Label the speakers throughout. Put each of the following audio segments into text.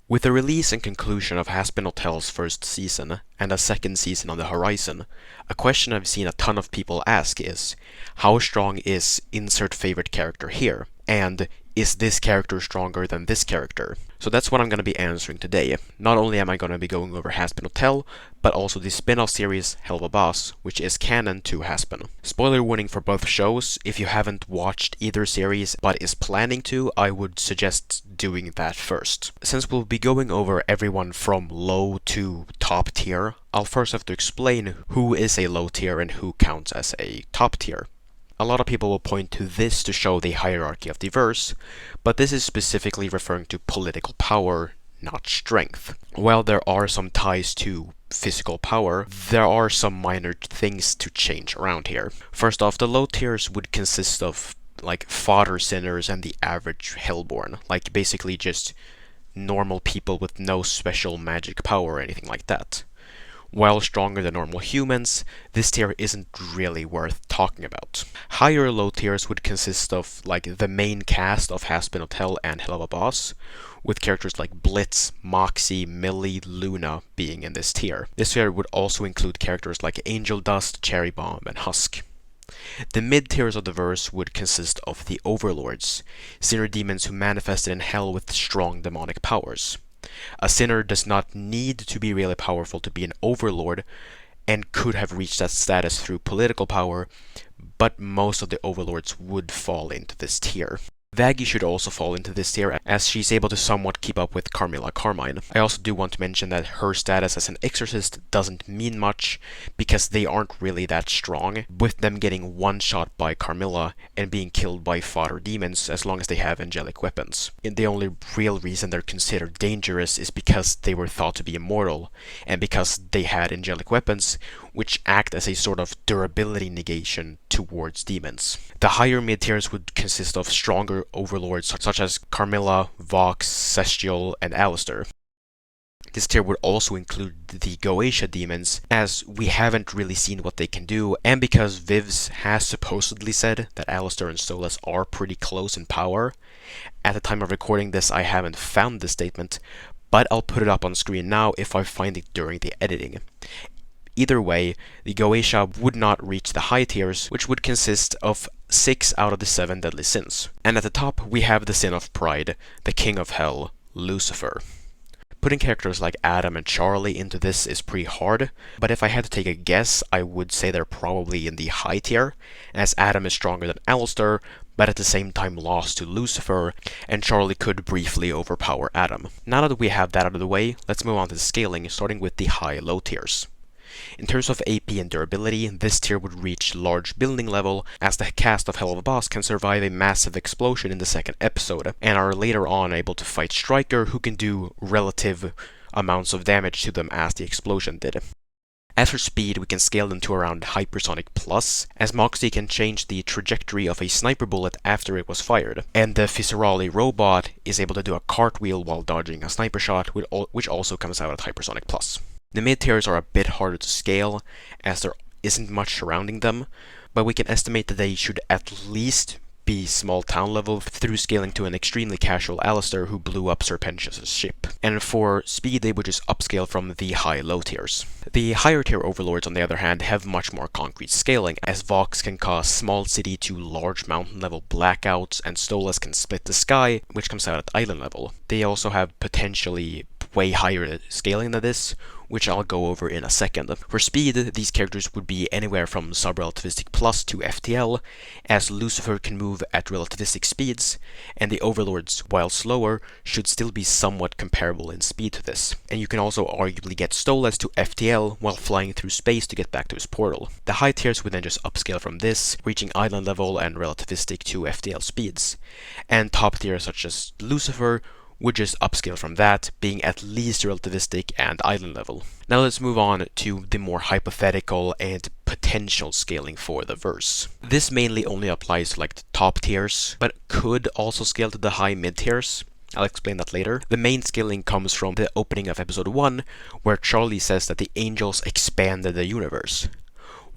Speaker 1: With the release and conclusion of Hazbin Hotel's first season, and a second season on the horizon, a question I've seen a ton of people ask is, how strong is insert favorite character here? And is this character stronger than this character? So that's what I'm going to be answering today. Not only am I going to be going over Hazbin Hotel, but also the spin-off series Hell of a Boss, which is canon to Hazbin. Spoiler warning for both shows. If you haven't watched either series but is planning to, I would suggest doing that first. Since we'll be going over everyone from low to top tier, I'll first have to explain who is a low tier and who counts as a top tier. A lot of people will point to this to show the hierarchy of the verse, but this is specifically referring to political power, not strength. While there are some ties to physical power, there are some minor things to change around here. First off, the low tiers would consist of like fodder sinners and the average hellborn, like basically just normal people with no special magic power or anything like that. While stronger than normal humans, this tier isn't really worth talking about. Higher low tiers would consist of like the main cast of Hazbin Hotel and Hell of a Boss, with characters like Blitz, Moxie, Millie, Luna being in this tier. This tier would also include characters like Angel Dust, Cherry Bomb, and Husk. The mid-tiers of the verse would consist of the Overlords, sinner demons who manifested in hell with strong demonic powers. A sinner does not need to be really powerful to be an overlord, and could have reached that status through political power, but most of the overlords would fall into this tier. Vaggie should also fall into this tier, as she's able to somewhat keep up with Carmilla Carmine. I also do want to mention that her status as an exorcist doesn't mean much, because they aren't really that strong, with them getting one-shot by Carmilla and being killed by fodder demons as long as they have angelic weapons. And the only real reason they're considered dangerous is because they were thought to be immortal, and because they had angelic weapons, which act as a sort of durability negation towards demons. The higher mid-tiers would consist of stronger overlords such as Carmilla, Vox, Cestial, and Alistair. This tier would also include the Goetia demons, as we haven't really seen what they can do, and because Vivs has supposedly said that Alistair and Stolas are pretty close in power. At the time of recording this, I haven't found this statement, but I'll put it up on screen now if I find it during the editing. Either way, the Goetia would not reach the high tiers, which would consist of 6 out of the 7 deadly sins. And at the top, we have the sin of pride, the king of hell, Lucifer. Putting characters like Adam and Charlie into this is pretty hard, but if I had to take a guess, I would say they're probably in the high tier, as Adam is stronger than Alistair, but at the same time lost to Lucifer, and Charlie could briefly overpower Adam. Now that we have that out of the way, let's move on to the scaling, starting with the high-low tiers. In terms of AP and durability, this tier would reach large building level, as the cast of Hell of a Boss can survive a massive explosion in the second episode, and are later on able to fight Stryker, who can do relative amounts of damage to them as the explosion did. As for speed, we can scale them to around Hypersonic Plus, as Moxie can change the trajectory of a sniper bullet after it was fired, and the Viscerali robot is able to do a cartwheel while dodging a sniper shot, which also comes out at Hypersonic Plus. The mid-tiers are a bit harder to scale, as there isn't much surrounding them, but we can estimate that they should at least be small town level through scaling to an extremely casual Alistair who blew up Serpentius' ship. And for speed, they would just upscale from the high-low tiers. The higher tier overlords, on the other hand, have much more concrete scaling, as Vox can cause small city to large mountain level blackouts, and Stolas can split the sky, which comes out at island level. They also have potentially way higher scaling than this, which I'll go over in a second. For speed, these characters would be anywhere from Subrelativistic Plus to FTL, as Lucifer can move at relativistic speeds, and the Overlords, while slower, should still be somewhat comparable in speed to this. And you can also arguably get Stolas to FTL while flying through space to get back to his portal. The high tiers would then just upscale from this, reaching island level and relativistic to FTL speeds. And top tiers such as Lucifer would just upscale from that, being at least relativistic and island level. Now let's move on to the more hypothetical and potential scaling for the verse. This mainly only applies to like the top tiers, but could also scale to the high mid tiers. I'll explain that later. The main scaling comes from the opening of episode 1, where Charlie says that the angels expanded the universe.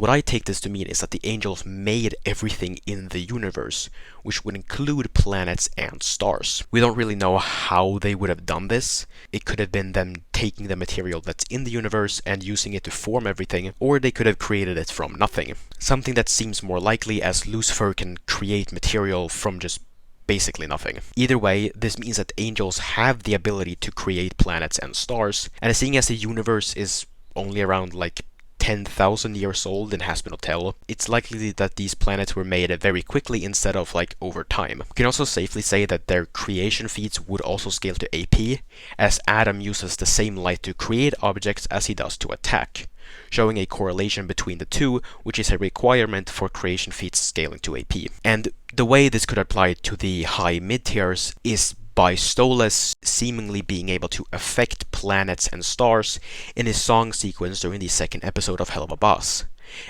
Speaker 1: What I take this to mean is that the angels made everything in the universe, which would include planets and stars. We don't really know how they would have done this. It could have been them taking the material that's in the universe and using it to form everything, or they could have created it from nothing. Something that seems more likely, as Lucifer can create material from just basically nothing. Either way, this means that angels have the ability to create planets and stars, and seeing as the universe is only around like 10,000 years old in Hazbin Hotel, it's likely that these planets were made very quickly instead of like over time. We can also safely say that their creation feats would also scale to AP, as Adam uses the same light to create objects as he does to attack, showing a correlation between the two, which is a requirement for creation feats scaling to AP. And the way this could apply to the high mid tiers is by Stolas seemingly being able to affect planets and stars in his song sequence during the second episode of Hell of a Boss.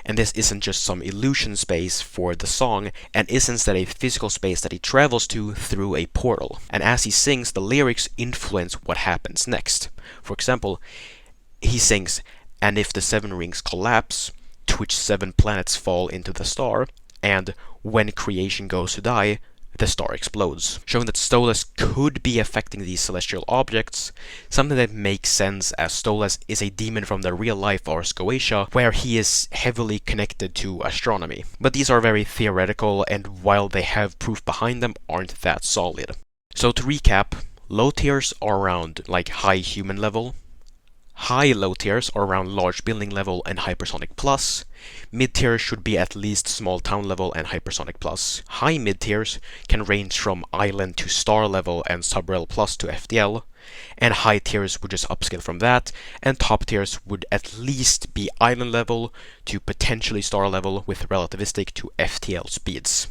Speaker 1: And this isn't just some illusion space for the song, and is instead a physical space that he travels to through a portal. And as he sings, the lyrics influence what happens next. For example, he sings, "And if the seven rings collapse, to which seven planets fall into the star, and when creation goes to die, the star explodes," showing that Stolas could be affecting these celestial objects, something that makes sense as Stolas is a demon from the real life Ars Goetia, where he is heavily connected to astronomy. But these are very theoretical, and while they have proof behind them, aren't that solid. So to recap, low tiers are around like high human level, high low tiers are around large building level and hypersonic plus. Mid tiers should be at least small town level and hypersonic plus. High mid tiers can range from island to star level and subrel plus to FTL. And high tiers would just upscale from that, and top tiers would at least be island level to potentially star level with relativistic to FTL speeds.